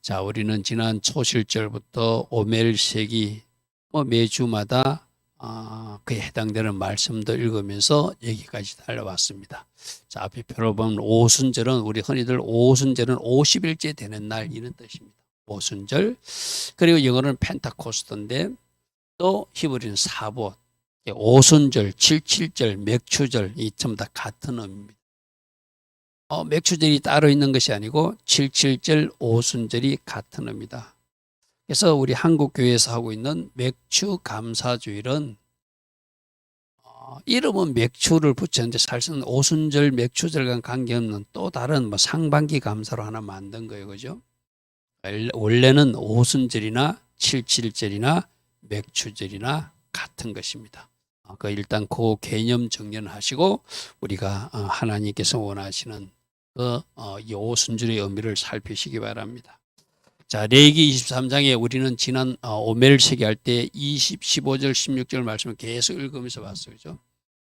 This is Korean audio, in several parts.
자, 우리는 지난 초실절부터 오멜세기 매주마다 그에 해당되는 말씀도 읽으면서 여기까지 달려왔습니다. 자, 앞에 표로 보면 오순절은 우리 흔히들 오순절은 50일째 되는 날 이런 뜻입니다. 오순절. 그리고 영어로는 펜타코스트인데 또 히브리는 사봇, 오순절, 칠칠절, 맥추절 이 전부 다 같은 의미입니다. 맥추절이 따로 있는 것이 아니고 칠칠절, 오순절이 같은 의미다. 그래서 우리 한국교회에서 하고 있는 맥추감사주일은 이름은 맥추를 붙였는데 사실은 오순절, 맥추절과 관계없는 또 다른 상반기 감사로 하나 만든 거예요. 그죠? 원래는 오순절이나 칠칠절이나 맥추절이나 같은 것입니다. 일단 그 개념 정리를 하시고 우리가 하나님께서 원하시는 이 오순절의 의미를 살피시기 바랍니다. 자, 레위기 23장에 우리는 지난 오멜세기 할 때 20, 15절, 16절 말씀을 계속 읽으면서 봤어요. 그죠?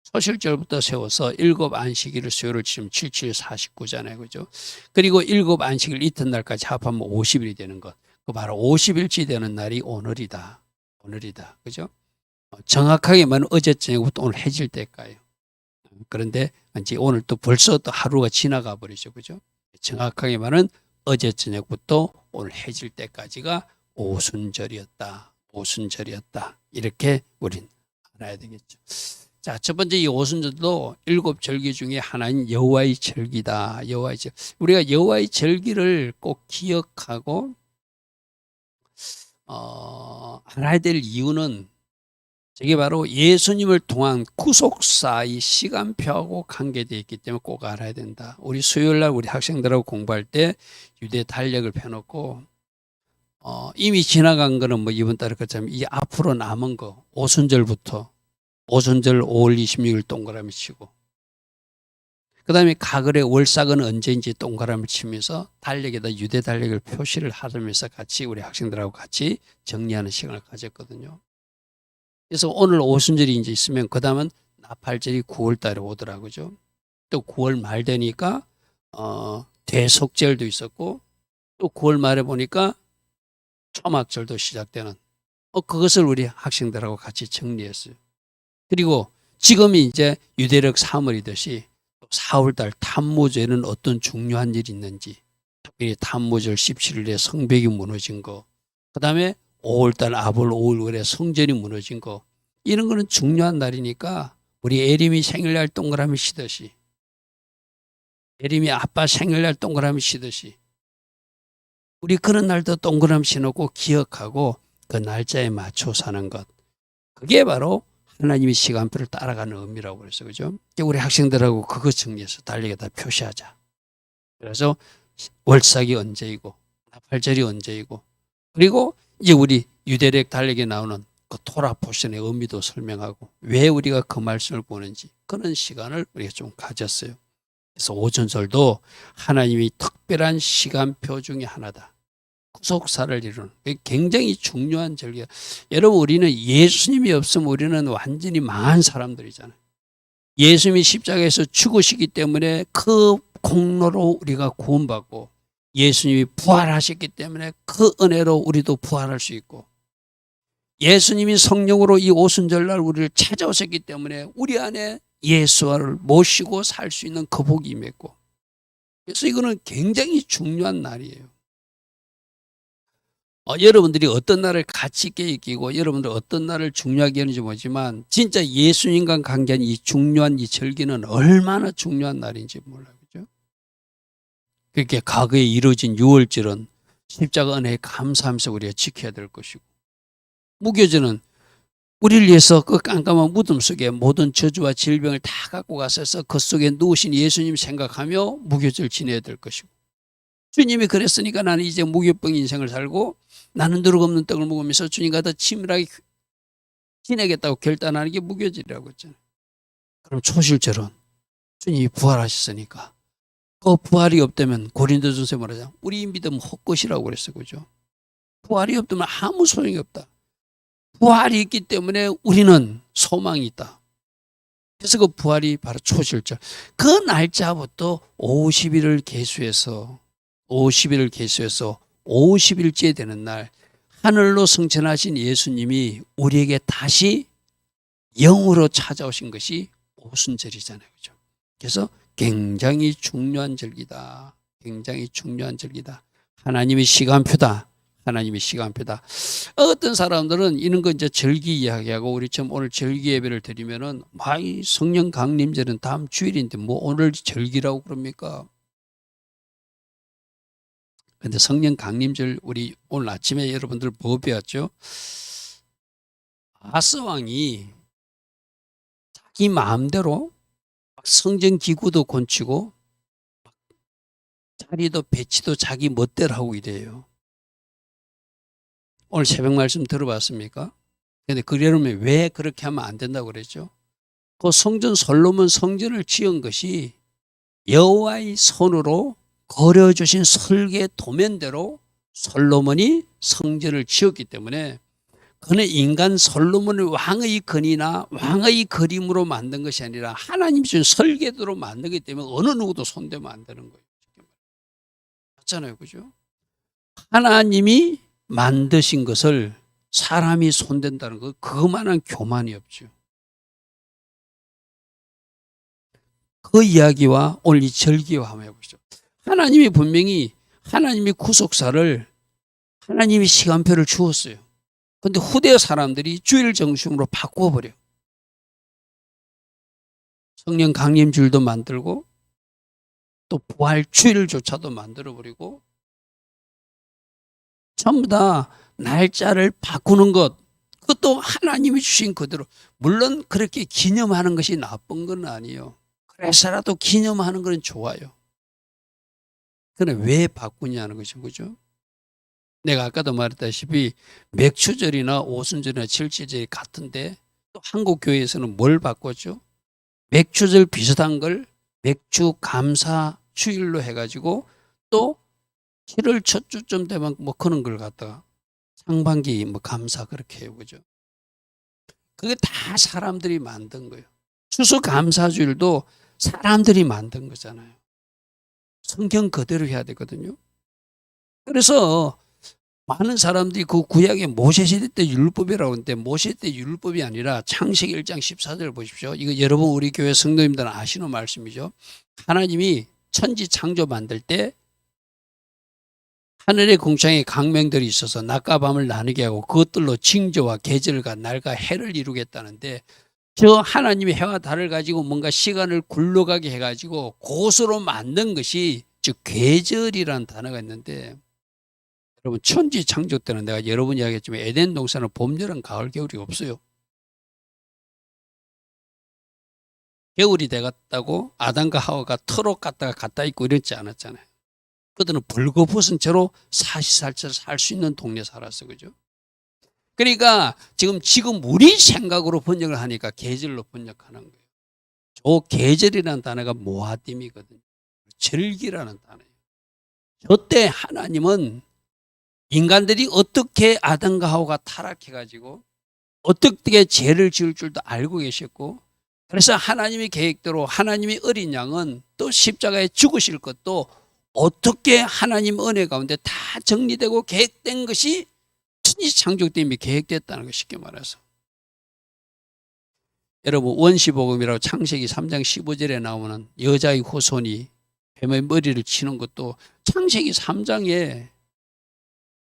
초실절부터 세워서 7 안식일을 수요를 치면 77, 49잖아요. 그죠? 그리고 7 안식일 이튿날까지 합하면 50일이 되는 것. 그 바로 50일째 되는 날이 오늘이다. 오늘이다. 그죠? 정확하게 말하면 어제 저녁부터 오늘 해질 때까지요. 그런데 이제 오늘 또 벌써 또 하루가 지나가 버리죠. 그죠? 정확하게 말하면 어제 저녁부터 오늘 해질 때까지가 오순절이었다. 오순절이었다. 이렇게 우린 알아야 되겠죠. 자, 첫 번째 이 오순절도 7 절기 중에 하나인 여호와의 절기다. 여호와의 절기. 우리가 여호와의 절기를 꼭 기억하고 알아야 될 이유는 저게 바로 예수님을 통한 구속사의 시간표하고 관계되어 있기 때문에 꼭 알아야 된다. 우리 수요일날 우리 학생들하고 공부할 때 유대 달력을 펴놓고 이미 지나간 거는 이번 달에 그렇지만 이 앞으로 남은 거 오순절부터 오순절 5월 26일 동그라미 치고 그 다음에 가글의 월삭은 언제인지 동그라미 치면서 달력에다 유대 달력을 표시를 하면서 같이 우리 학생들하고 같이 정리하는 시간을 가졌거든요. 그래서 오늘 오순절이 이제 있으면 그 다음은 나팔절이 9월 달에 오더라고요. 또 9월 말 되니까 대속절도 있었고 또 9월 말에 보니까 초막절도 시작되는 그것을 우리 학생들하고 같이 정리했어요. 그리고 지금이 이제 유대력 3월이듯이 4월달 탄무제는 어떤 중요한 일이 있는지 특별히 탄무절 17일에 성벽이 무너진 거 그 다음에 5월달 아볼 5월에 성전이 무너진 거 이런 거는 중요한 날이니까 우리 에림이 생일날 동그라미 치듯이 에림이 아빠 생일날 동그라미 치듯이 우리 그런 날도 동그라미 치놓고 기억하고 그 날짜에 맞춰 사는 것 그게 바로 하나님의 시간표를 따라가는 의미라고 그랬어요. 그죠? 우리 학생들하고 그거 정리해서 달력에다 표시하자. 그래서 월삭이 언제이고 나팔절이 언제이고 그리고 이제 우리 유대력 달력에 나오는 그 토라 포션의 의미도 설명하고 왜 우리가 그 말씀을 보는지 그런 시간을 우리가 좀 가졌어요. 그래서 오순절도 하나님이 특별한 시간표 중에 하나다. 구속사를 이루는 굉장히 중요한 절기야. 여러분 우리는 예수님이 없으면 우리는 완전히 망한 사람들이잖아요. 예수님이 십자가에서 죽으시기 때문에 그 공로로 우리가 구원받고 예수님이 부활하셨기 때문에 그 은혜로 우리도 부활할 수 있고 예수님이 성령으로 이 오순절날 우리를 찾아오셨기 때문에 우리 안에 예수를 모시고 살 수 있는 그 복이 임했고 그래서 이거는 굉장히 중요한 날이에요. 여러분들이 어떤 날을 가치 있게 여기고 여러분들 어떤 날을 중요하게 하는지 모르지만 진짜 예수님과 관계한 이 중요한 이 절기는 얼마나 중요한 날인지 몰라요. 그죠? 그렇게 과거에 이루어진 유월절은 십자가 은혜에 감사하면서 우리가 지켜야 될 것이고 무교절은 우리를 위해서 그 깜깜한 무덤 속에 모든 저주와 질병을 다 갖고 가셔서 그 속에 누우신 예수님 생각하며 무교절 지내야 될 것이고 주님이 그랬으니까 나는 이제 무교병 인생을 살고 나는 누룩 없는 떡을 먹으면서 주님과 더 친밀하게 지내겠다고 결단하는 게 무교절이라고 했잖아요. 그럼 초실절은 주님이 부활하셨으니까 그 부활이 없다면 고린도전서에 말하자면 우리 믿음은 헛것이라고 그랬어요. 그죠? 부활이 없다면 아무 소용이 없다. 부활이 있기 때문에 우리는 소망이 있다. 그래서 그 부활이 바로 초실절. 그 날짜부터 50일을 계수해서 50일째 되는 날 하늘로 승천하신 예수님이 우리에게 다시 영으로 찾아오신 것이 오순절이잖아요. 그죠? 그래서 굉장히 중요한 절기다. 굉장히 중요한 절기다. 하나님의 시간표다. 하나님의 시간표다. 어떤 사람들은 이런 거 이제 절기 이야기하고 우리처럼 오늘 절기 예배를 드리면은 이 성령 강림절은 다음 주일인데 뭐 오늘 절기라고 그럽니까? 근데 성령 강림절 우리 오늘 아침에 여러분들 뭐 배웠죠? 아스 왕이 자기 마음대로 성전 기구도 건치고 자리도 배치도 자기 멋대로 하고 이래요. 오늘 새벽 말씀 들어봤습니까? 근데 그러면 왜 그렇게 하면 안 된다고 그랬죠? 그 성전 솔로몬 성전을 지은 것이 여호와의 손으로 그려주신 설계 도면대로 솔로몬이 성전을 지었기 때문에 그는 인간 솔로몬의 왕의 건이나 왕의 그림으로 만든 것이 아니라 하나님이 주신 설계도로 만들기 때문에 어느 누구도 손대면 안 되는 거예요. 맞잖아요. 그죠? 하나님이 만드신 것을 사람이 손댄다는 거 그만한 교만이 없죠. 그 이야기와 오늘 이 절기와 한번 해보시죠. 하나님이 분명히 하나님이 구속사를 하나님이 시간표를 주었어요. 그런데 후대 사람들이 주일 정신으로 바꿔버려. 성령 강림주일도 만들고 또 부활 주일조차도 만들어버리고 전부 다 날짜를 바꾸는 것, 그것도 하나님이 주신 그대로. 물론 그렇게 기념하는 것이 나쁜 건 아니에요. 그래서라도 기념하는 건 좋아요. 그런데 왜 바꾸냐는 것이죠. 그죠? 내가 아까도 말했다시피 맥추절이나 오순절이나 칠칠절이 같은데 또 한국 교회에서는 뭘 바꿨죠? 맥추절 비슷한 걸 맥주 감사 주일로 해가지고 또 7월 첫 주쯤 되면 뭐 그런 걸 갖다가 상반기 뭐 감사 그렇게 해요. 그죠? 그게 다 사람들이 만든 거예요. 추수감사주일도 사람들이 만든 거잖아요. 성경 그대로 해야 되거든요. 그래서 많은 사람들이 그 구약의 모세시대 때 율법이라고 하는데 모세 때 율법이 아니라 창세기 1장 14절 보십시오. 이거 여러분 우리 교회 성도님들은 아시는 말씀이죠. 하나님이 천지 창조 만들 때 하늘의 궁창에 강명들이 있어서 낮과 밤을 나누게 하고 그것들로 징조와 계절과 날과 해를 이루겠다는데 저 하나님이 해와 달을 가지고 뭔가 시간을 굴러가게 해가지고 그것으로 만든 것이 즉 계절이라는 단어가 있는데 여러분 천지 창조 때는 내가 여러 번 이야기했지만 에덴 동산은 봄, 여름, 가을, 겨울이 없어요. 겨울이 돼갔다고 아담과 하와가 트럭 갖다 있고 이랬지 않았잖아요. 그들은 벌거벗은 채로 사시살처럼 살 수 있는 동네 살았어. 그죠? 그러니까 지금 우리 생각으로 번역을 하니까 계절로 번역하는 거예요. 저 계절이라는 단어가 모아딤이거든요. 절기라는 단어예요. 저때 하나님은 인간들이 어떻게 아담과 하와가 타락해가지고 어떻게 죄를 지을 줄도 알고 계셨고 그래서 하나님의 계획대로 하나님의 어린 양은 또 십자가에 죽으실 것도 어떻게 하나님 은혜 가운데 다 정리되고 계획된 것이 천지 창조 때 이미 계획됐다는 거 쉽게 말해서. 여러분 원시복음이라고 창세기 3장 15절에 나오는 여자의 후손이 뱀의 머리를 치는 것도 창세기 3장에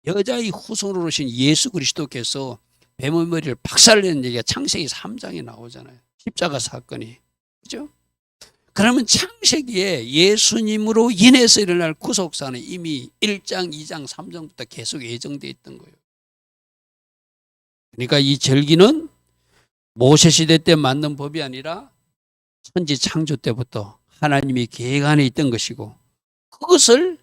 여자의 후손으로 오신 예수 그리스도께서 뱀의 머리를 박살내는 얘기가 창세기 3장에 나오잖아요. 십자가 사건이. 그죠? 그러면 창세기에 예수님으로 인해서 일어날 구속사는 이미 1장, 2장, 3장부터 계속 예정되어 있던 거예요. 그러니까 이 절기는 모세시대 때 만든 법이 아니라 천지 창조 때부터 하나님이 계획 안에 있던 것이고 그것을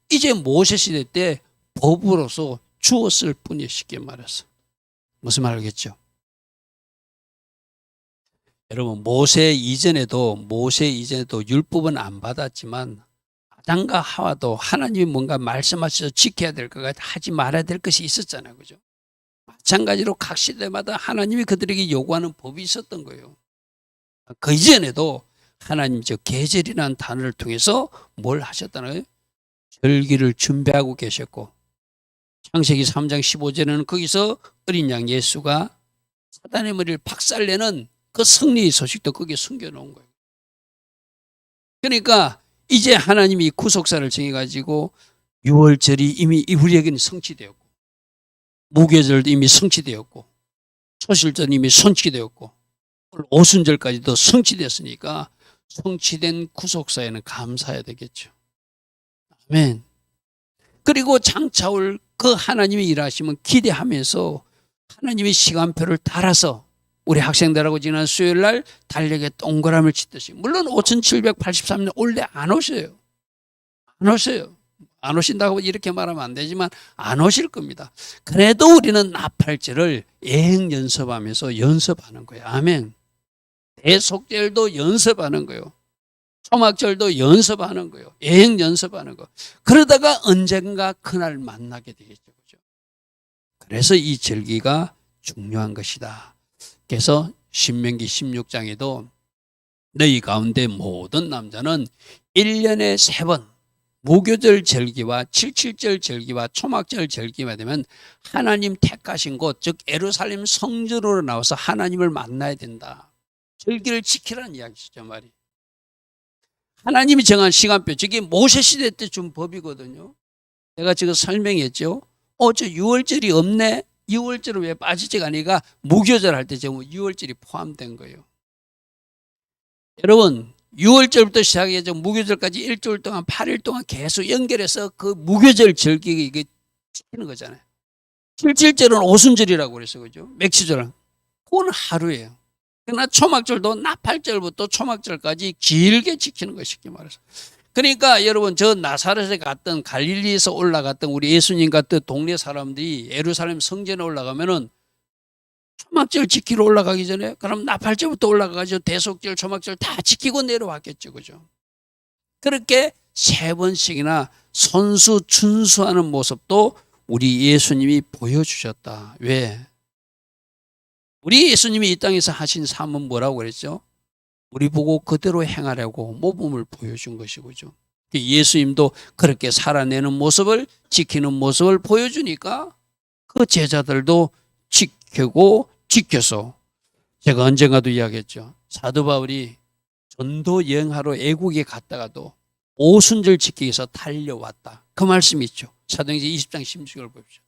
이제 모세시대 때 법으로서 주었을 뿐이에요. 쉽게 말해서. 무슨 말 알겠죠? 여러분 모세 이전에도 율법은 안 받았지만 아담과 하와도 하나님이 뭔가 말씀하셔서 지켜야 될 것, 하지 말아야 될 것이 있었잖아요. 그죠? 마찬가지로 각 시대마다 하나님이 그들에게 요구하는 법이 있었던 거예요. 그 이전에도 하나님 저 계절이라는 단어를 통해서 뭘 하셨다는 거예요? 절기를 준비하고 계셨고 창세기 3장 15절에는 거기서 어린 양 예수가 사단의 머리를 박살내는 그 승리의 소식도 거기에 숨겨놓은 거예요. 그러니까 이제 하나님이 구속사를 정해가지고 6월절이 이미 우리에게는 성취되었고, 무교절도 이미 성취되었고, 초실절은 이미 성취되었고, 오순절까지도 성취됐으니까 성취된 구속사에는 감사해야 되겠죠. 아멘. 그리고 장차올 그 하나님의 일하심은 기대하면서 하나님의 시간표를 따라서 우리 학생들하고 지난 수요일 날 달력에 동그라미를 치듯이, 물론 5783년 원래 안 오셔요. 안 오셔요. 안 오신다고 이렇게 말하면 안 되지만 안 오실 겁니다. 그래도 우리는 나팔절을 예행 연습하면서 연습하는 거예요. 아멘. 대속절도 연습하는 거예요. 초막절도 연습하는 거예요. 예행 연습하는 거. 그러다가 언젠가 그날 만나게 되겠죠. 그죠? 그래서 이 절기가 중요한 것이다. 그래서 신명기 16장에도 너희 가운데 모든 남자는 1년에 3번 무교절 절기와 77절 절기와 초막절 절기가 되면 하나님 택하신 곳, 즉 예루살렘 성전으로 나와서 하나님을 만나야 된다. 절기를 지키라는 이야기시죠, 말이. 하나님이 정한 시간표, 저게 모세시대 때 준 법이거든요. 제가 지금 설명했죠. 저 6월절이 없네. 6월절은 왜 빠지지가 아니가 무교절 할 때 지금 6월절이 포함된 거예요. 여러분 6월절부터 시작해서 무교절까지 일주일 동안 8일 동안 계속 연결해서 그 무교절 절기 이게 지키는 거잖아요. 77절은 오순절이라고 그랬어, 그죠? 맥추절은 그건 하루예요. 그러나 초막절도 나팔절부터 초막절까지 길게 지키는 거, 쉽게 말해서. 그러니까 여러분 저 나사렛에 갔던 갈릴리에서 올라갔던 우리 예수님 같은 동네 사람들이 예루살렘 성전에 올라가면은 초막절 지키러 올라가기 전에 그럼 나팔절부터 올라가가지고 대속절, 초막절 다 지키고 내려왔겠죠, 그죠? 그렇게 3번씩이나 선수 준수하는 모습도 우리 예수님이 보여주셨다. 왜? 우리 예수님이 이 땅에서 하신 삶은 뭐라고 그랬죠? 우리 보고 그대로 행하려고 모범을 보여준 것이죠. 예수님도 그렇게 살아내는 모습을, 지키는 모습을 보여주니까 그 제자들도 지키고 지켜서, 제가 언젠가도 이야기했죠. 사도 바울이 전도 여행하러 애국에 갔다가도 오순절 지키기 위해서 달려왔다. 그 말씀이 있죠. 사도행전 20장 16절 보십시오.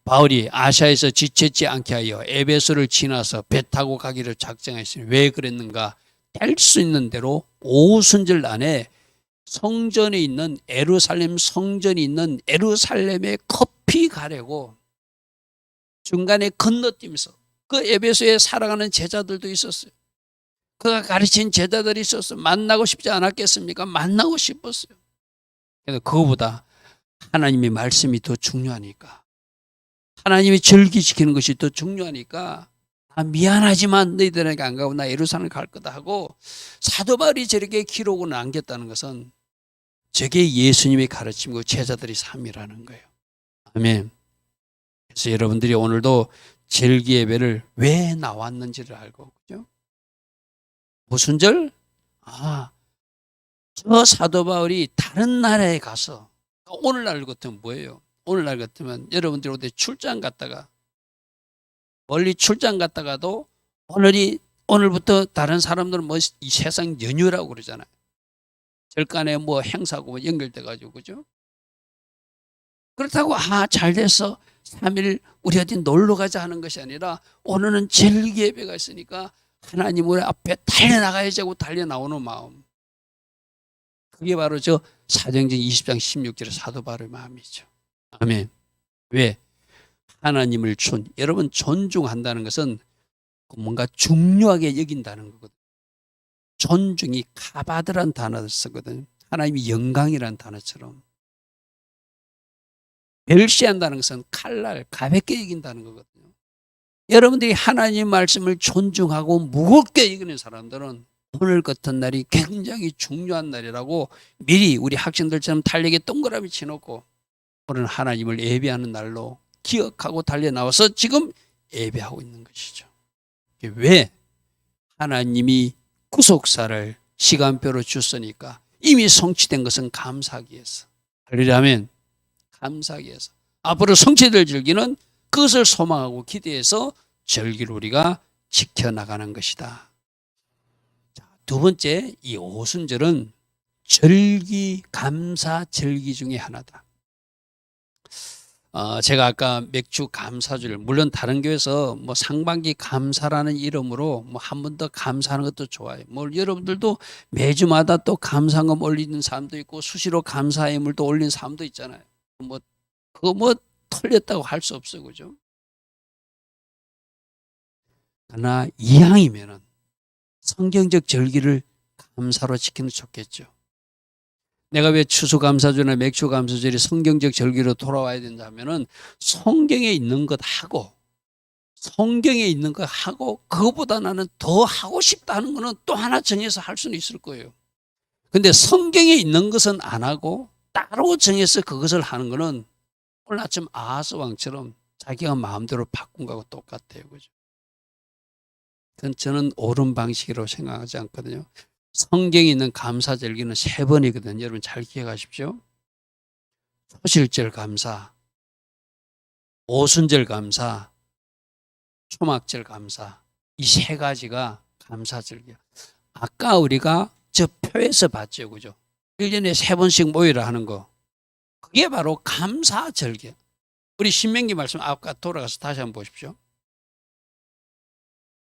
바울이 아시아에서 지체지 않게 하여 에베소를 지나서 배 타고 가기를 작정했으니 왜 그랬는가? 뗄 수 있는 대로 오순절 안에 성전에 있는 예루살렘 성전이 있는 예루살렘에 커피 가려고 중간에 건너뛰면서, 그 에베소에 살아가는 제자들도 있었어요. 그가 가르친 제자들이 있었어요. 만나고 싶지 않았겠습니까? 만나고 싶었어요. 그래서 그거보다 하나님의 말씀이 더 중요하니까, 하나님이 절기 지키는 것이 더 중요하니까 미안하지만 너희들에게 안 가고 나 예루살렘 갈 거다 하고 사도 바울이 저렇게 기록을 남겼다는 것은 저게 예수님의 가르침이고 제자들의 삶이라는 거예요. 아멘. 그래서 여러분들이 오늘도 절기 예배를 왜 나왔는지를 알고, 그죠? 무슨 절? 저 사도 바울이 다른 나라에 가서, 오늘날 같으면 뭐예요? 오늘날 같으면 여러분들이 어디 출장 갔다가, 멀리 출장 갔다가도 오늘부터 다른 사람들은 뭐 이 세상 연휴라고 그러잖아요. 절간에 뭐 행사고 뭐 연결돼가지고, 그죠? 그렇다고 잘 됐어 3일 우리 어디 놀러 가자 하는 것이 아니라 오늘은 절기 예배가 있으니까 하나님 우리 앞에 달려나가야지 하고 달려나오는 마음, 그게 바로 저 사도행전 20장 16절의 사도 바울의 마음이죠. 아멘. 왜? 하나님을 여러분 존중한다는 것은 뭔가 중요하게 여긴다는 거거든요. 존중이 카바드란 단어를 쓰거든요. 하나님이 영광이라는 단어처럼. 멸시한다는 것은 칼날, 가볍게 여긴다는 거거든요. 여러분들이 하나님 말씀을 존중하고 무겁게 여기는 사람들은 오늘 같은 날이 굉장히 중요한 날이라고 미리 우리 학생들처럼 달력에 동그라미 쳐놓고 오늘 하나님을 예배하는 날로 기억하고 달려나와서 지금 예배하고 있는 것이죠. 왜? 하나님이 구속사를 시간표로 주시니까 이미 성취된 것은 감사하기 위해서. 할렐루야, 아멘. 감사하기 위해서. 앞으로 성취될 절기는 그것을 소망하고 기대해서 절기를 우리가 지켜나가는 것이다. 자, 두 번째, 이 오순절은 절기, 감사 절기 중에 하나다. 제가 아까 맥주 감사절, 물론 다른 교회에서 뭐 상반기 감사라는 이름으로 뭐 한 번 더 감사하는 것도 좋아요. 뭐 여러분들도 매주마다 또 감사금 올리는 사람도 있고 수시로 감사의 물도 올리는 사람도 있잖아요. 뭐 그거 뭐 틀렸다고 할 수 없어요, 그죠? 그러나 이왕이면은 성경적 절기를 감사로 지키는 게 좋겠죠. 내가 왜 추수감사절이나 맥주감사절이 성경적 절기로 돌아와야 된다면은 성경에 있는 것 하고 그거보다 나는 더 하고 싶다는 거는 또 하나 정해서 할 수는 있을 거예요. 근데 성경에 있는 것은 안 하고 따로 정해서 그것을 하는 거는 오늘 아침 아하스 왕처럼 자기가 마음대로 바꾼 거하고 똑같아요. 그죠? 그건 저는 옳은 방식이라고 생각하지 않거든요. 성경에 있는 감사절기는 3번이거든요. 여러분 잘 기억하십시오. 초실절 감사, 오순절 감사, 초막절 감사, 이 3가지가 감사절기야. 아까 우리가 저 표에서 봤죠, 그죠? 1년에 3번씩 모이라 하는 거, 그게 바로 감사절기야. 우리 신명기 말씀 아까 돌아가서 다시 한번 보십시오.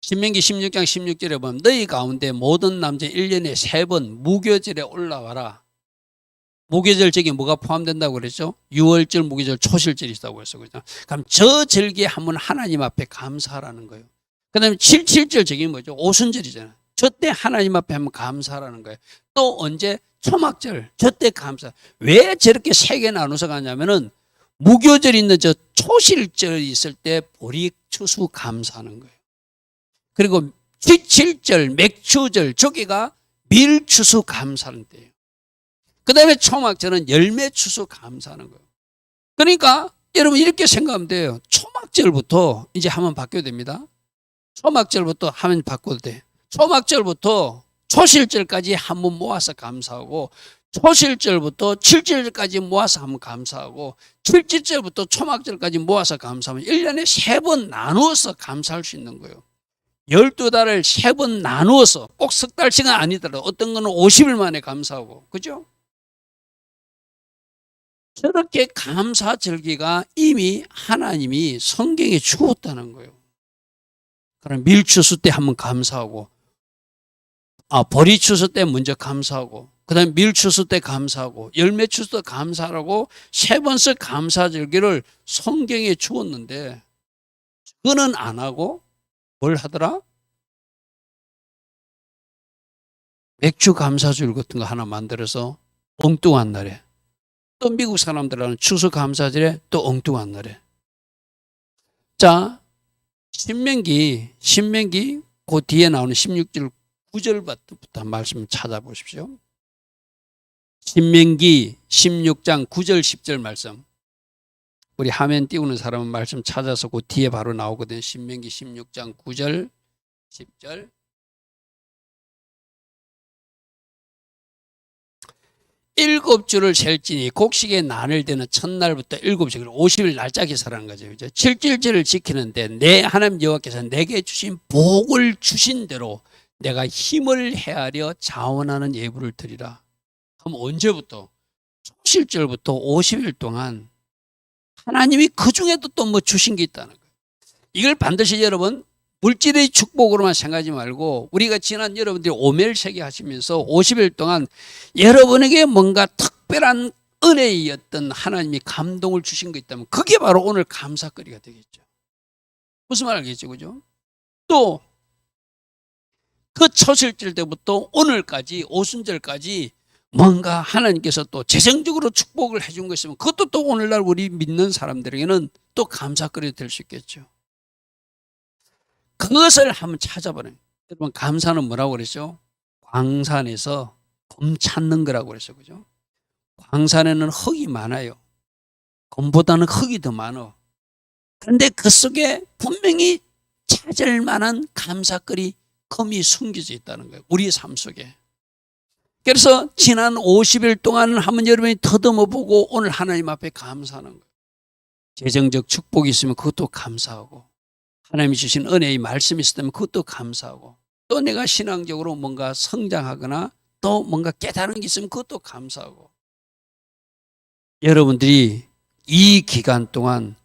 신명기 16장 16절에 보면 너희 가운데 모든 남자 1년에 3번 무교절에 올라와라. 무교절 저기 뭐가 포함된다고 그랬죠? 6월절, 무교절, 초실절이 있다고 그랬어요. 그럼 저 절기에 한번 하나님 앞에 감사하라는 거예요. 그 다음에 77절 저기 뭐죠? 오순절이잖아요. 저 때 하나님 앞에 한번 감사하라는 거예요. 또 언제? 초막절, 저 때 감사. 왜 저렇게 3개 나눠서 가냐면은 무교절 있는 저 초실절이 있을 때 보리 추수 감사하는 거예요. 그리고 77절 맥주절 저기가 밀추수 감사하는 때예요. 그 다음에 초막절은 열매 추수 감사하는 거예요. 그러니까 여러분 이렇게 생각하면 돼요. 초막절부터 이제 하면 바뀌어야 됩니다. 초막절부터 하면 바꿔도 돼. 초막절부터 초실절까지 한번 모아서 감사하고 초실절부터 7절까지 모아서 한번 감사하고 7절부터 초막절까지 모아서 감사하면 1년에 3번 나누어서 감사할 수 있는 거예요. 12달을 3번 나누어서 꼭 석 달씩은 아니더라도 어떤 거는 50일 만에 감사하고, 그죠? 저렇게 감사 절기가 이미 하나님이 성경에 주었다는 거예요. 그럼 밀추수 때 한번 감사하고, 보리추수 때 먼저 감사하고, 그 다음에 밀추수 때 감사하고, 열매추수 때 감사하라고 3번씩 감사 절기를 성경에 주었는데, 그거는 안 하고, 뭘 하더라? 맥주 감사절 같은 거 하나 만들어서 엉뚱한 날에, 또 미국 사람들은 추수 감사절에 또 엉뚱한 날에. 자, 신명기 그 뒤에 나오는 16절 9절부터 말씀 찾아보십시오. 신명기 16장 9절 10절 말씀. 우리 화면 띄우는 사람은 말씀 찾아서 그 뒤에 바로 나오거든요. 신명기 16장 9절 10절. 일곱 주를 셀지니 곡식의 난을 되는 첫날부터 7주, 50일 날짜 계산하는 거죠. 7일절을 지키는데 내 하나님 여호와께서 내게 주신 복을 주신 대로 내가 힘을 헤아려 자원하는 예물을 드리라. 그럼 언제부터? 초실절부터 50일 동안 하나님이 그 중에도 또 뭐 주신 게 있다는 거예요. 이걸 반드시 여러분 물질의 축복으로만 생각하지 말고 우리가 지난 여러분들이 오멜세기 하시면서 50일 동안 여러분에게 뭔가 특별한 은혜였던 하나님이 감동을 주신 거 있다면 그게 바로 오늘 감사거리가 되겠죠. 무슨 말 알겠죠? 그죠? 또 그 초실절 때부터 오늘까지 오순절까지 뭔가 하나님께서 또 재정적으로 축복을 해준 거 있으면 그것도 또 오늘날 우리 믿는 사람들에게는 또 감사거리가 될 수 있겠죠. 그것을 한번 찾아보는. 여러분 감사는 뭐라고 그랬죠? 광산에서 검 찾는 거라고 그랬어요. 그죠? 광산에는 흙이 많아요. 검보다는 흙이 더 많아. 그런데 그 속에 분명히 찾을 만한 감사거리 검이 숨겨져 있다는 거예요. 우리의 삶 속에. 그래서 지난 50일 동안 한번 여러분이 더듬어 보고 오늘 하나님 앞에 감사하는 거예요. 재정적 축복이 있으면 그것도 감사하고, 하나님이 주신 은혜의 말씀이 있었다면 그것도 감사하고, 또 내가 신앙적으로 뭔가 성장하거나 또 뭔가 깨달은 게 있으면 그것도 감사하고, 여러분들이 이 기간 동안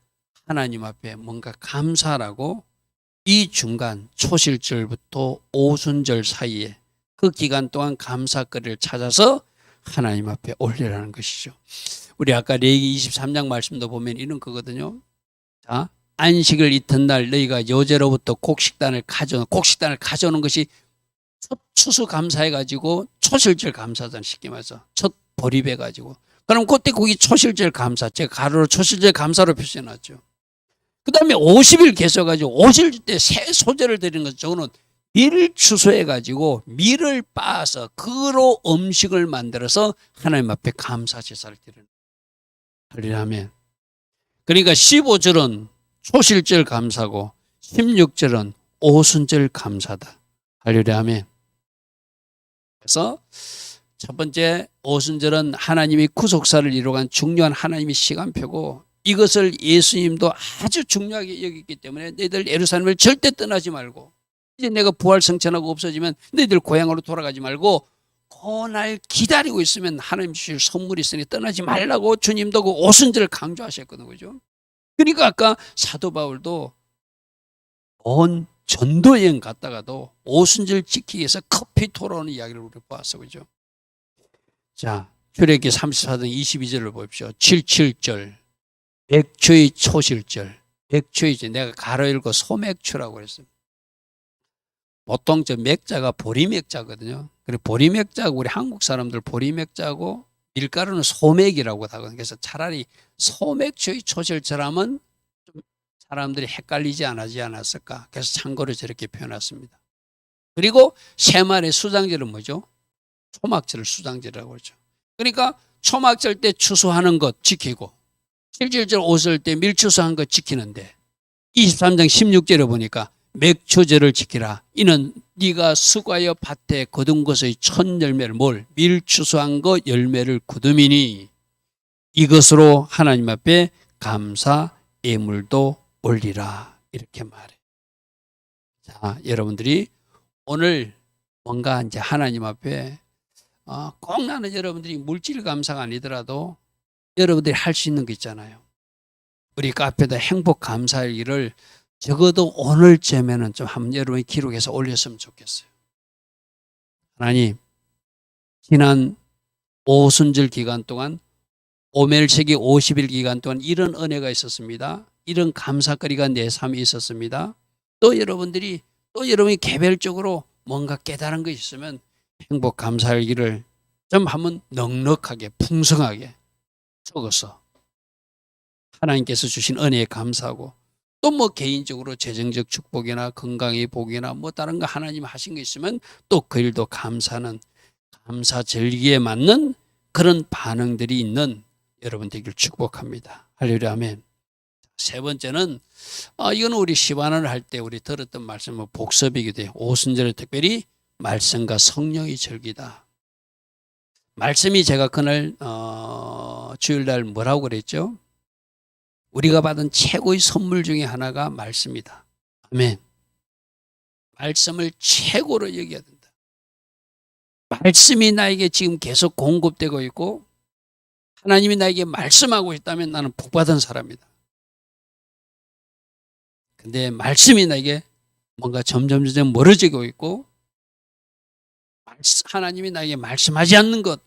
하나님 앞에 뭔가 감사하라고 이 중간 초실절부터 오순절 사이에 그 기간 동안 감사거리를 찾아서 하나님 앞에 올리라는 것이죠. 우리 아까 레위기 23장 말씀도 보면 이런 거거든요. 자, 안식을 이튿날 너희가 여제로부터 곡식단을 가져오는 것이 첫 추수감사해가지고 초실절 감사잖아요. 쉽게 말해서 첫 보립해가지고. 그럼 그때 거기 초실절 감사, 제가 가로로 초실절 감사로 표시해놨죠. 그 다음에 50일 계셔가지고 50일 때 새 소재를 드리는 것, 저거는 밀 추수해가지고 밀을 빻아서 그로 음식을 만들어서 하나님 앞에 감사 제사를 드리는 거예요. 하면 그러니까 15절은 초실절 감사고 16절은 오순절 감사다. 할렐루야 하면. 그래서 첫 번째 오순절은 하나님이 구속사를 이루어간 중요한 하나님의 시간표고, 이것을 예수님도 아주 중요하게 여겼기 때문에 너희들 예루살렘을 절대 떠나지 말고, 이제 내가 부활 성천하고 없어지면 너희들 고향으로 돌아가지 말고 그날 기다리고 있으면 하나님 주실 선물이 있으니 떠나지 말라고 주님도 그 오순절을 강조하셨거든요. 그죠? 그러니까 아까 사도 바울도 온 전도 여행 갔다가도 오순절 지키기 위해서 커피 토론하는 이야기를 우리 보았어. 그죠? 자, 출애굽기 34장 22절을 보십시오. 77절. 맥주의 초실절. 맥주의, 내가 가로 읽고 소맥주라고 그랬어요. 보통 저 맥자가 보리맥자거든요. 그리고 보리맥자고, 우리 한국 사람들 보리맥자고 밀가루는 소맥이라고 하거든요. 그래서 차라리 소맥주의 초실절하면 좀 사람들이 헷갈리지 않았을까. 그래서 참고로 저렇게 표현했습니다. 그리고 세말의 수장절은 뭐죠? 초막절을 수장절이라고 그러죠. 그러니까 초막절 때 추수하는 것 지키고, 7.7절 오실 때 밀추수한 것 지키는데 23장 16절에 보니까 맥추절을 지키라. 이는 네가 수고하여 밭에 거둔 것의 첫 열매를 밀추수한 것 열매를 거둠이니 이것으로 하나님 앞에 감사 예물도 올리라. 이렇게 말해. 자, 여러분들이 오늘 뭔가 이제 하나님 앞에 꼭 나는 여러분들이 물질 감사가 아니더라도 여러분들이 할 수 있는 거 있잖아요. 우리 카페도 행복 감사일기를 적어도 오늘쯤에는 좀 한번 여러분이 기록해서 올렸으면 좋겠어요. 하나님, 지난 오순절 기간 동안 오멜세기 50일 기간 동안 이런 은혜가 있었습니다. 이런 감사거리가 내 삶에 있었습니다. 또 여러분이 개별적으로 뭔가 깨달은 거 있으면 행복 감사일기를 좀 한번 넉넉하게 풍성하게 적어서 하나님께서 주신 은혜에 감사하고, 또 뭐 개인적으로 재정적 축복이나 건강의 복이나 뭐 다른 거 하나님 하신 거 있으면 또 그 일도 감사하는, 감사 절기에 맞는 그런 반응들이 있는 여러분 되길 축복합니다. 할렐루야 아멘. 세 번째는 이거는 우리 시반을 할 때 우리 들었던 말씀은 복습이기도 해요. 오순절에 특별히 말씀과 성령의 절기다. 말씀이, 제가 그날 주일날 뭐라고 그랬죠? 우리가 받은 최고의 선물 중에 하나가 말씀이다. 아멘. 말씀을 최고로 여겨야 된다. 말씀이 나에게 지금 계속 공급되고 있고 하나님이 나에게 말씀하고 있다면 나는 복받은 사람이다. 근데 말씀이 나에게 뭔가 점점 멀어지고 있고 하나님이 나에게 말씀하지 않는 것,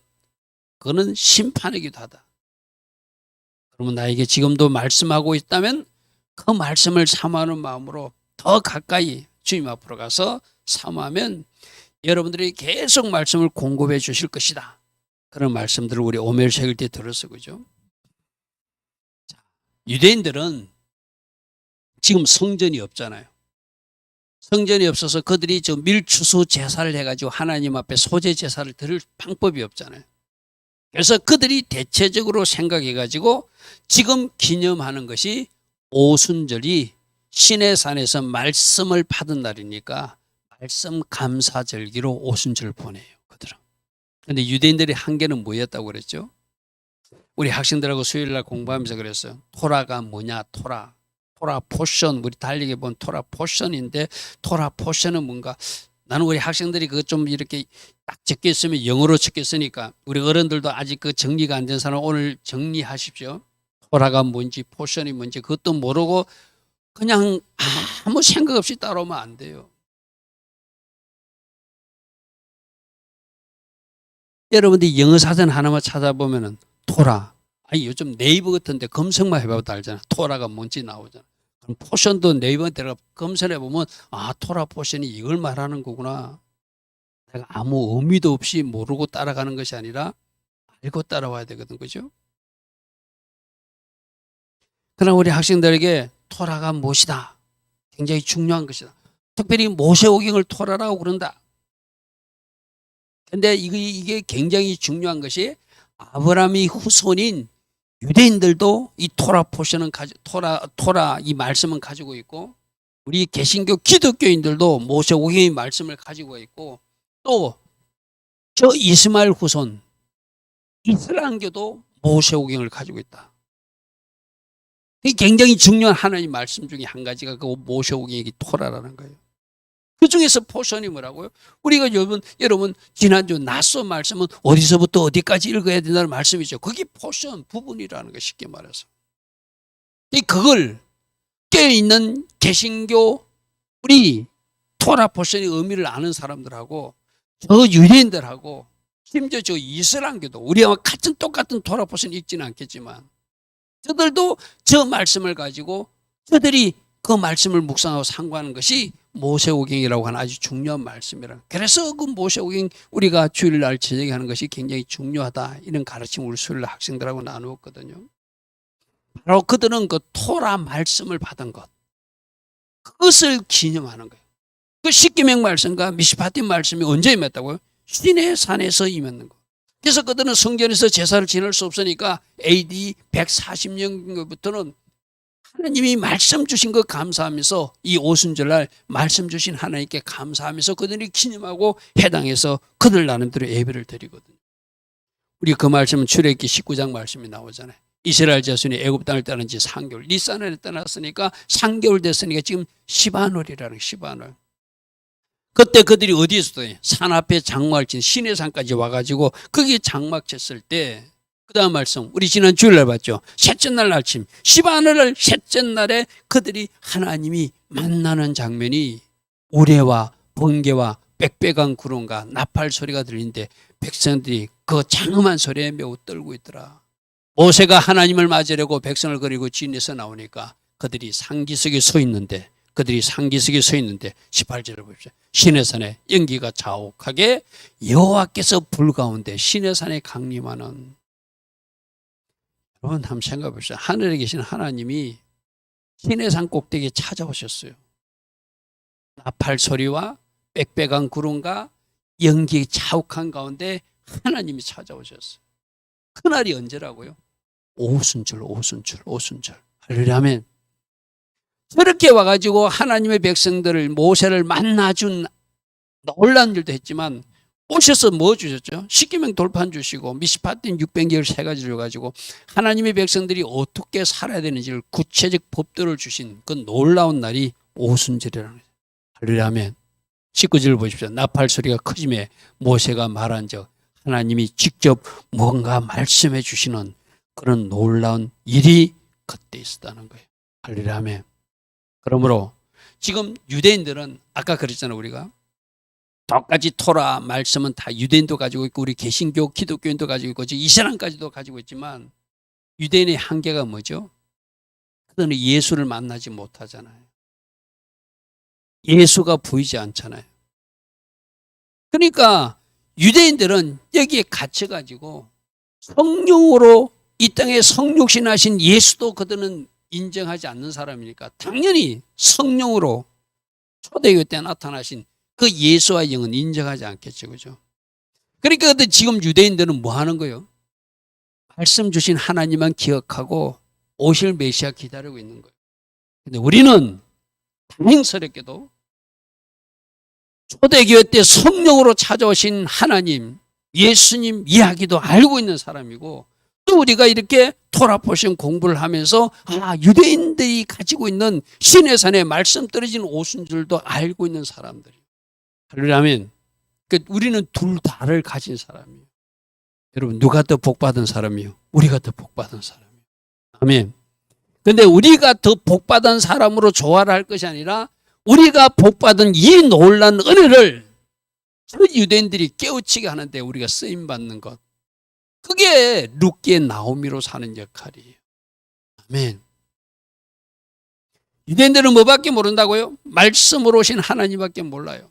그거는 심판이기도 하다. 그러면 나에게 지금도 말씀하고 있다면 그 말씀을 사모하는 마음으로 더 가까이 주님 앞으로 가서 사모하면 여러분들이 계속 말씀을 공급해 주실 것이다. 그런 말씀들을 우리 오멜세일 때 들었어. 그죠? 유대인들은 지금 성전이 없잖아요. 성전이 없어서 그들이 저 밀추수 제사를 해가지고 하나님 앞에 소제 제사를 드릴 방법이 없잖아요. 그래서 그들이 대체적으로 생각해가지고 지금 기념하는 것이 오순절이 시내산에서 말씀을 받은 날이니까 말씀 감사절기로 오순절을 보내요. 그들은. 그런데 유대인들의 한계는 뭐였다고 그랬죠? 우리 학생들하고 수요일 날 공부하면서 그랬어요. 토라가 뭐냐, 토라. 토라 포션, 우리 달리기 본 토라 포션인데, 토라 포션은 뭔가, 나는 우리 학생들이 그거 좀 이렇게 딱 적혀 있으면 영어로 적혀 있으니까 우리 어른들도 아직 그 정리가 안 된 사람 오늘 정리하십시오. 토라가 뭔지 포션이 뭔지 그것도 모르고 그냥 아무 생각 없이 따라오면 안 돼요. 여러분들이 영어 사전 하나만 찾아보면은 토라, 아니 요즘 네이버 같은데 검색만 해봐도 알잖아. 토라가 뭔지 나오잖아. 그럼 포션도 네이버에 들어가 검색해보면 아, 토라 포션이 이걸 말하는 거구나. 내가 아무 의미도 없이 모르고 따라가는 것이 아니라 알고 따라와야 되거든, 그죠? 그러나 우리 학생들에게 토라가 무엇이다? 굉장히 중요한 것이다. 특별히 모세오경을 토라라고 그런다. 근데 이게 굉장히 중요한 것이 아브라함의 후손인 유대인들도 이 토라 포션은 토라 이 말씀은 가지고 있고 우리 개신교 기독교인들도 모세오경의 말씀을 가지고 있고 또 저 이스마엘 후손 이슬람교도 모세오경을 가지고 있다. 이 굉장히 중요한 하나님 말씀 중에 한 가지가 그 모세오경이 토라라는 거예요. 그 중에서 포션이 뭐라고요? 우리가 여러분 지난주 낫소 말씀은 어디서부터 어디까지 읽어야 된다는 말씀이죠. 그게 포션 부분이라는 거 쉽게 말해서. 그걸 깨어있는 개신교 우리 토라 포션의 의미를 아는 사람들하고 저 유대인들하고 심지어 저 이슬람교도 우리와 같은 똑같은 토라 포션 읽지는 않겠지만 저들도 저 말씀을 가지고 저들이 그 말씀을 묵상하고 상고하는 것이 모세오경이라고 하는 아주 중요한 말씀이라. 그래서 그 모세오경 우리가 주일날 저녁에 하는 것이 굉장히 중요하다. 이런 가르침을 우리 수요일날 학생들하고 나누었거든요. 바로 그들은 그 토라 말씀을 받은 것, 그것을 기념하는 거예요. 그 십계명 말씀과 미시파틴 말씀이 언제 임했다고요? 시내 산에서 임했는 거. 그래서 그들은 성전에서 제사를 지낼 수 없으니까 AD 140년부터는 하나님이 말씀 주신 거 감사하면서 이 오순절날 말씀 주신 하나님께 감사하면서 그들이 기념하고 해당해서 그들 나름대로 예배를 드리거든요. 우리 그 말씀은 출애굽기 19장 말씀이 나오잖아요. 이스라엘 자손이 애굽 땅을 떠난 지 3개월, 니산을 떠났으니까 3개월 됐으니까 지금 시바놀이라는 시바놀. 그때 그들이 어디에서 산 앞에 장막을 친 시내산까지 와가지고 거기에 장막 쳤을 때 그 다음 말씀 우리 지난 주일날 봤죠. 셋째 날 아침 시바늘 셋째 날에 그들이 하나님이 만나는 장면이 우레와 번개와 빽빽한 구름과 나팔 소리가 들리는데 백성들이 그 장엄한 소리에 매우 떨고 있더라. 모세가 하나님을 맞으려고 백성을 거리고 진에서 나오니까 그들이 상기석에 서 있는데 18절을 보십시오. 시내산에 연기가 자욱하게 여호와께서 불 가운데 시내산에 강림하는. 여러분 한번 생각해 보십시오. 하늘에 계신 하나님이 시내산 꼭대기에 찾아오셨어요. 나팔 소리와 빽빽한 구름과 연기 자욱한 가운데 하나님이 찾아오셨어요. 그날이 언제라고요? 오순절. 할렐루야. 저렇게 와가지고 하나님의 백성들을 모세를 만나준 놀라운 일도 했지만 오셔서 뭐 주셨죠? 십계명 돌판 주시고 미시파틴 600개를 세 가지를 가지고 하나님의 백성들이 어떻게 살아야 되는지를 구체적 법도를 주신 그 놀라운 날이 오순절이라는 거예요. 할렐루야. 19절 보십시오. 나팔 소리가 커지매 모세가 말한 적 하나님이 직접 뭔가 말씀해 주시는 그런 놀라운 일이 그때 있었다는 거예요. 할렐루야. 그러므로 지금 유대인들은 아까 그랬잖아요. 우리가 똑같이 토라 말씀은 다 유대인도 가지고 있고 우리 개신교 기독교인도 가지고 있고 이슬람까지도 가지고 있지만 유대인의 한계가 뭐죠? 그들은 예수를 만나지 못하잖아요. 예수가 보이지 않잖아요. 그러니까 유대인들은 여기에 갇혀가지고 성령으로 이 땅에 성육신하신 예수도 그들은 인정하지 않는 사람이니까 당연히 성령으로 초대교회 때 나타나신 그 예수와 영은 인정하지 않겠죠. 그죠? 그러니까 지금 유대인들은 뭐 하는 거예요? 말씀 주신 하나님만 기억하고 오실 메시아 기다리고 있는 거예요. 근데 우리는 다행스럽게도 초대교회 때 성령으로 찾아오신 하나님, 예수님 이야기도 알고 있는 사람이고 또 우리가 이렇게 토라포션 공부를 하면서 유대인들이 가지고 있는 시내산에 말씀 떨어진 오순절도 알고 있는 사람들이에요. 할렐루야. 우리는 둘 다를 가진 사람이에요. 여러분, 누가 더 복받은 사람이요? 우리가 더 복받은 사람이에요. 아멘. 근데 우리가 더 복받은 사람으로 조화를 할 것이 아니라 우리가 복받은 이 놀란 은혜를 그 유대인들이 깨우치게 하는데 우리가 쓰임받는 것. 그게 룻기의 나오미로 사는 역할이에요. 아멘. 유대인들은 뭐밖에 모른다고요? 말씀으로 오신 하나님밖에 몰라요.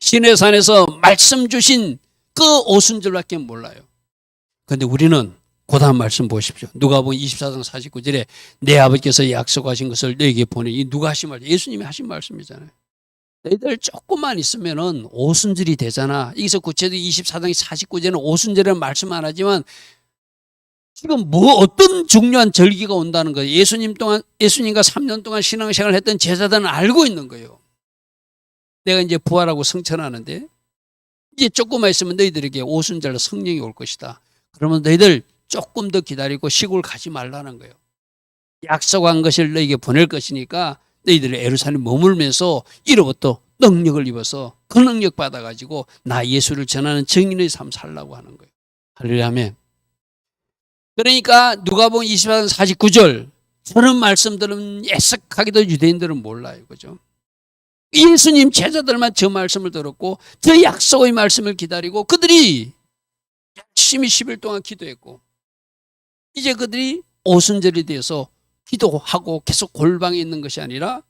시내산에서 말씀 주신 그 오순절밖에 몰라요. 그런데 우리는 고단 말씀 보십시오. 누가복음 24장 49절에 내 아버지께서 약속하신 것을 너에게 보내. 이 누가 하신 말이에요? 예수님이 하신 말씀이잖아요. 너희들 조금만 있으면은 오순절이 되잖아. 여기서 구체적으로 24장 49절에는 오순절이라는 말씀 안 하지만 지금 어떤 중요한 절기가 온다는 거예요. 예수님과 3년 동안 신앙생활을 했던 제자들은 알고 있는 거예요. 내가 이제 부활하고 승천하는데 이제 조금만 있으면 너희들에게 오순절로 성령이 올 것이다. 그러면 너희들 조금 더 기다리고 시골 가지 말라는 거예요. 약속한 것을 너희에게 보낼 것이니까 너희들이 예루살렘 머물면서 이로부터 능력을 입어서 그 능력 받아가지고 나 예수를 전하는 증인의 삶 살라고 하는 거예요. 할렐루야. 아멘. 그러니까 누가복음 24장 49절 저런 말씀들은 애석하게도 유대인들은 몰라요. 그죠? 예수님 제자들만 저 말씀을 들었고 저 약속의 말씀을 기다리고 그들이 열심히 10일 동안 기도했고 이제 그들이 오순절에 대해서 기도하고 계속 골방에 있는 것이 아니라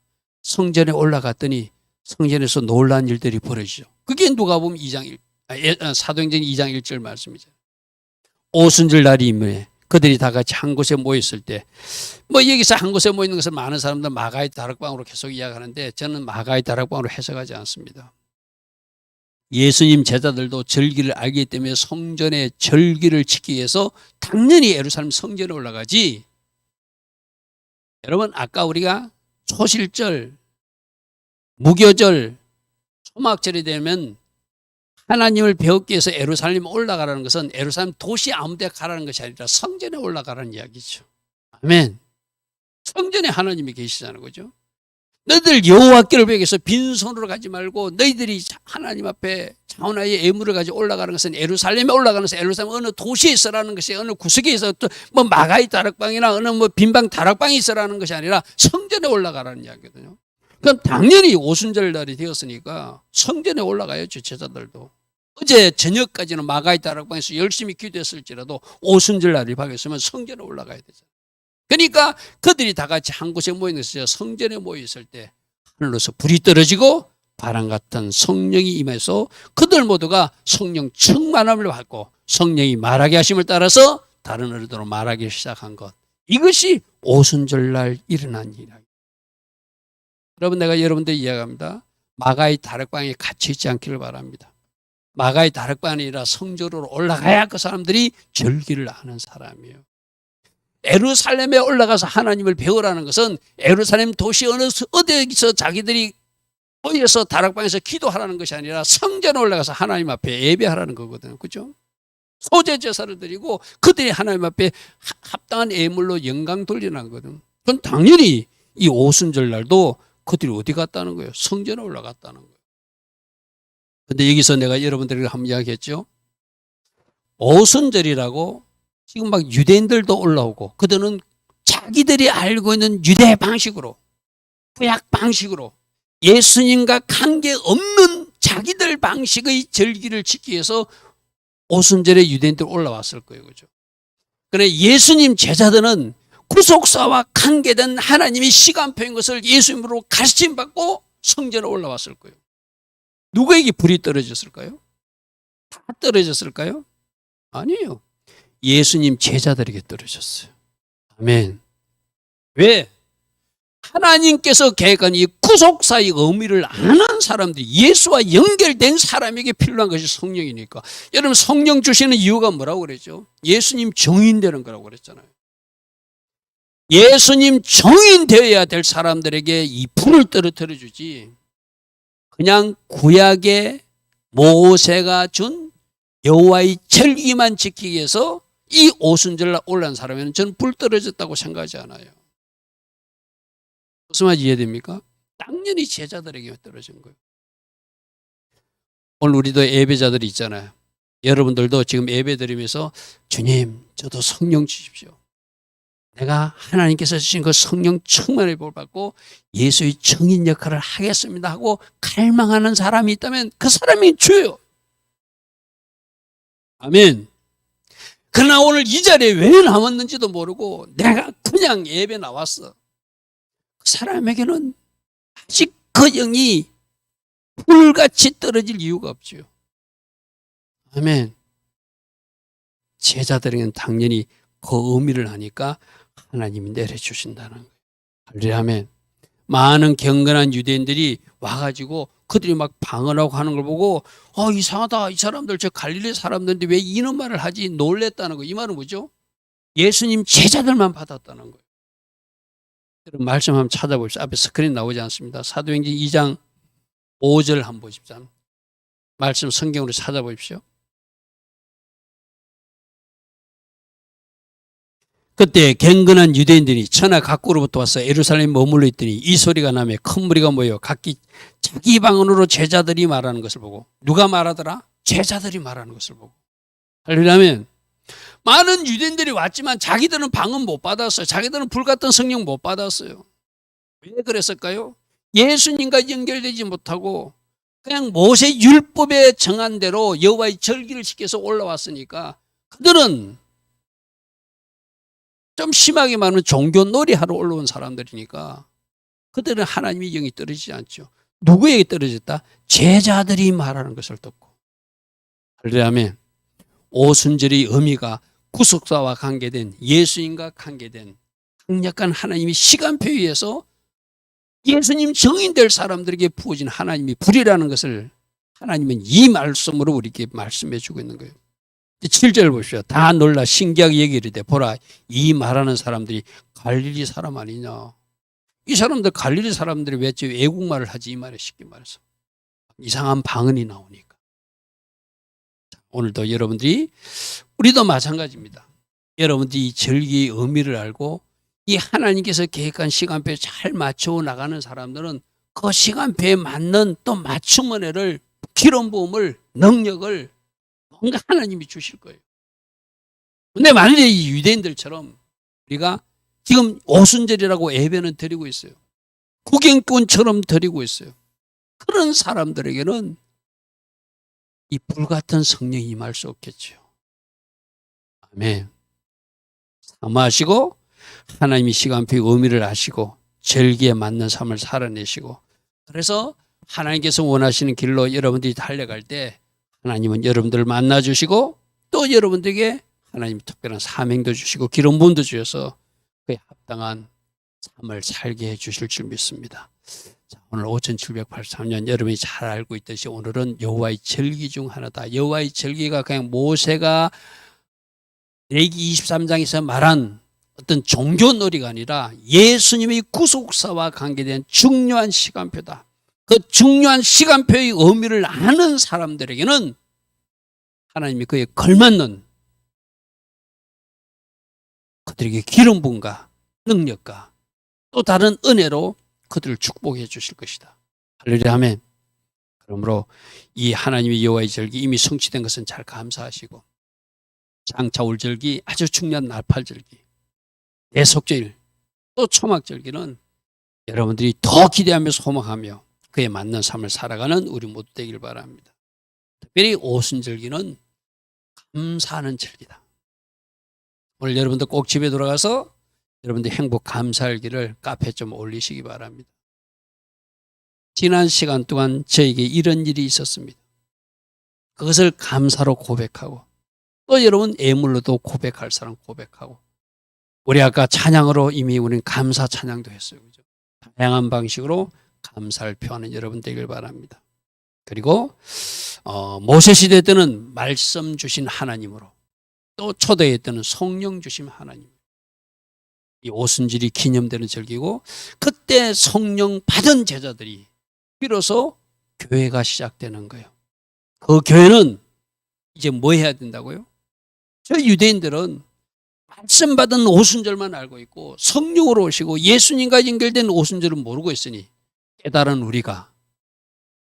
성전에 올라갔더니 성전에서 놀라운 일들이 벌어지죠. 그게 누가복음 사도행전 2장 1절 말씀이죠. 오순절 날이 임해 그들이 다 같이 한 곳에 모였을 때 여기서 한 곳에 모이는 것을 많은 사람들 마가의 다락방으로 계속 이야기하는데 저는 마가의 다락방으로 해석하지 않습니다. 예수님 제자들도 절기를 알기 때문에 성전의 절기를 지키기 위해서 당연히 예루살렘 성전에 올라가지. 여러분 아까 우리가 초실절, 무교절, 초막절이 되면 하나님을 배우기 위해서 예루살렘에 올라가라는 것은 예루살렘 도시 아무 데 가라는 것이 아니라 성전에 올라가라는 이야기죠. 아멘. 성전에 하나님이 계시잖아요. 그죠? 너희들 여호와께를 배우기 위해서 빈손으로 가지 말고 너희들이 하나님 앞에 자원하의 예물을 가지고 올라가는 것은 예루살렘에 올라가는 것은 예루살렘 어느 도시에 있으라는 것이 어느 구석에 있어 또 마가의 다락방이나 어느 빈방 다락방에 있으라는 것이 아니라 성전에 올라가라는 이야기거든요. 그럼 당연히 오순절 날이 되었으니까 성전에 올라가야죠. 제자들도. 어제 저녁까지는 마가의 다락방에서 열심히 기도했을지라도 오순절 날이 밝았으면 성전에 올라가야 되잖아요. 그러니까 그들이 다 같이 한 곳에 모여있어요. 성전에 모여있을 때 하늘로서 불이 떨어지고 바람 같은 성령이 임해서 그들 모두가 성령 충만함을 받고 성령이 말하게 하심을 따라서 다른 어른으로 말하기 시작한 것. 이것이 오순절 날 일어난 일이에요. 여러분 내가 여러분들 이야기합니다. 마가의 다락방에 갇혀 있지 않기를 바랍니다. 마가의 다락방이 아니라 성전으로 올라가야 그 사람들이 절기를 아는 사람이에요. 예루살렘에 올라가서 하나님을 배우라는 것은 예루살렘 도시 어디서 자기들이 모여서 다락방에서 기도하라는 것이 아니라 성전에 올라가서 하나님 앞에 예배하라는 거거든요. 그죠? 소재 제사를 드리고 그들이 하나님 앞에 합당한 예물로 영광 돌리는 거거든요. 그건 당연히 이 오순절 날도 그들이 어디 갔다는 거예요? 성전에 올라갔다는 거예요. 근데 여기서 내가 여러분들에게 한번 이야기했죠. 오순절이라고 지금 막 유대인들도 올라오고 그들은 자기들이 알고 있는 유대 방식으로 구약 방식으로 예수님과 관계없는 자기들 방식의 절기를 지키기 위해서 오순절에 유대인들 올라왔을 거예요. 그죠? 그런데 예수님 제자들은 구속사와 관계된 하나님이 시간표인 것을 예수님으로 가르침받고 성전에 올라왔을 거예요. 누구에게 불이 떨어졌을까요? 다 떨어졌을까요? 아니에요. 예수님 제자들에게 떨어졌어요. 아멘. 왜? 하나님께서 계획한 이 구속사의 의미를 아는 사람들이 예수와 연결된 사람에게 필요한 것이 성령이니까. 여러분 성령 주시는 이유가 뭐라고 그랬죠? 예수님 정인 되는 거라고 그랬잖아요. 예수님 정인 되어야 될 사람들에게 이 불을 떨어뜨려 주지 그냥 구약의 모세가 준 여호와의 절기만 지키기 위해서 이 오순절날 올라온 사람에는 저는 불 떨어졌다고 생각하지 않아요. 무슨 말인지 이해됩니까? 당연히 제자들에게 떨어진 거예요. 오늘 우리도 예배자들이 있잖아요. 여러분들도 지금 예배 드리면서 주님, 저도 성령 주십시오. 내가 하나님께서 주신 그 성령 충만을 받고 예수의 증인 역할을 하겠습니다 하고 갈망하는 사람이 있다면 그 사람이 주예요. 아멘. 그러나 오늘 이 자리에 왜 남았는지도 모르고 내가 그냥 예배 나왔어. 그 사람에게는 아직 그 영이 불같이 떨어질 이유가 없죠. 아멘. 제자들에게는 당연히 그 의미를 아니까 하나님이 내려주신다는 거예요. 할렐루야. 아멘. 많은 경건한 유대인들이 와가지고 그들이 막 방언하고 하는 걸 보고 이상하다. 이 사람들 저 갈릴리 사람들인데 왜 이런 말을 하지? 놀랬다는 거예요. 이 말은 뭐죠? 예수님 제자들만 받았다는 거예요. 여러분 말씀 한번 찾아보십시오. 앞에 스크린 나오지 않습니다. 사도행전 2장 5절 한번 보십시오. 말씀 성경으로 찾아보십시오. 그때 경건한 유대인들이 천하 각국으로부터 와서 예루살렘에 머물러 있더니 이 소리가 나며 큰 무리가 모여 각기 자기 방언으로 제자들이 말하는 것을 보고 누가 말하더라? 제자들이 말하는 것을 보고. 할렐루야. 많은 유대인들이 왔지만 자기들은 방언 못 받았어요. 자기들은 불같은 성령 못 받았어요. 왜 그랬을까요? 예수님과 연결되지 못하고 그냥 모세 율법에 정한 대로 여호와의 절기를 지켜서 올라왔으니까 그들은 좀 심하게 말하면 종교놀이 하러 올라온 사람들이니까 그들은 하나님의 영이 떨어지지 않죠. 누구에게 떨어졌다? 제자들이 말하는 것을 듣고. 할렐루야. 오순절의 의미가 구속사와 관계된 예수님과 관계된 강력한 하나님의 시간표에 의해서 예수님 증인될 사람들에게 부어진 하나님의 불이라는 것을 하나님은 이 말씀으로 우리에게 말씀해 주고 있는 거예요. 7절 보십시오. 다 놀라 신기하게 얘기를 해. 보라, 이 말하는 사람들이 갈릴리 사람 아니냐. 이 사람들 갈릴리 사람들이 왜 외국말을 하지? 이 말에 쉽게 말해서 이상한 방언이 나오니까. 오늘도 여러분들이 우리도 마찬가지입니다. 여러분들이 이 절기의 의미를 알고 이 하나님께서 계획한 시간표에 잘 맞춰 나가는 사람들은 그 시간표에 맞는 또 맞춤 은혜를 기름 부음을 능력을 뭔가 하나님이 주실 거예요. 근데 만약에 이 유대인들처럼 우리가 지금 오순절이라고 예배는 드리고 있어요. 구경꾼처럼 드리고 있어요. 그런 사람들에게는 이 불같은 성령이 임할 수 없겠죠. 아멘. 사모하시고 하나님이 시간표의 의미를 아시고 절기에 맞는 삶을 살아내시고 그래서 하나님께서 원하시는 길로 여러분들이 달려갈 때 하나님은 여러분들을 만나주시고 또 여러분들에게 하나님 특별한 사명도 주시고 기름 부음도 주셔서 그에 합당한 삶을 살게 해주실 줄 믿습니다. 자, 오늘 5783년 여러분이 잘 알고 있듯이 오늘은 여호와의 절기 중 하나다. 여호와의 절기가 그냥 모세가 레위기 23장에서 말한 어떤 종교놀이가 아니라 예수님의 구속사와 관계된 중요한 시간표다. 그 중요한 시간표의 의미를 아는 사람들에게는 하나님이 그에 걸맞는 그들에게 기름 부음과 능력과 또 다른 은혜로 그들을 축복해 주실 것이다. 할렐루야. 아멘. 그러므로 이 하나님의 여호와의 절기 이미 성취된 것은 잘 감사하시고 장차 올 절기 아주 중요한 날팔절기 대속절 또 초막절기는 여러분들이 더 기대하며 소망하며 그에 맞는 삶을 살아가는 우리 모두 되길 바랍니다. 특별히 오순절기는 감사하는 절기다. 오늘 여러분들 꼭 집에 돌아가서 여러분들 행복 감사일기를 카페에 좀 올리시기 바랍니다. 지난 시간 동안 저에게 이런 일이 있었습니다. 그것을 감사로 고백하고 또 여러분 예물로도 고백할 사람 고백하고 우리 아까 찬양으로 이미 우리는 감사 찬양도 했어요. 그죠? 다양한 방식으로 감사를 표하는 여러분 되길 바랍니다. 그리고 모세 시대 때는 말씀 주신 하나님으로 또 초대에 때는 성령 주신 하나님. 이 오순절이 기념되는 절기고 그때 성령 받은 제자들이 비로소 교회가 시작되는 거예요. 그 교회는 이제 뭐 해야 된다고요? 저 유대인들은 말씀 받은 오순절만 알고 있고 성령으로 오시고 예수님과 연결된 오순절은 모르고 있으니 깨달은 우리가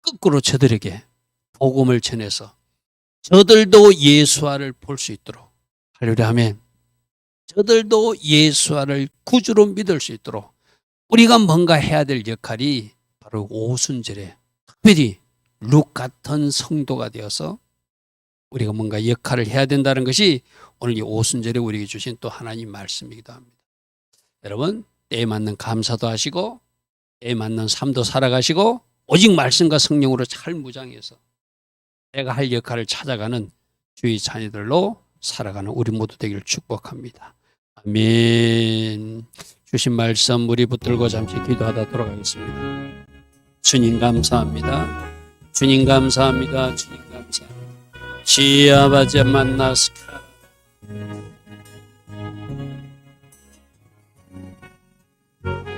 거꾸로 저들에게 복음을 전해서 저들도 예수와를 볼 수 있도록 할렐루야 아멘. 저들도 예수와를 구주로 믿을 수 있도록 우리가 뭔가 해야 될 역할이 바로 오순절에 특별히 룩 같은 성도가 되어서 우리가 뭔가 역할을 해야 된다는 것이 오늘 이 오순절에 우리에게 주신 또 하나님 말씀이기도 합니다. 여러분 때에 맞는 감사도 하시고 때에 맞는 삶도 살아가시고 오직 말씀과 성령으로 잘 무장해서 내가 할 역할을 찾아가는 주의 자녀들로 살아가는 우리 모두 되기를 축복합니다. 아멘. 주신 말씀 우리 붙들고 잠시 기도하다 돌아가겠습니다. 주님 감사합니다. 주님 감사합니다. 주님 감사합니다. 지 아버지 만나스카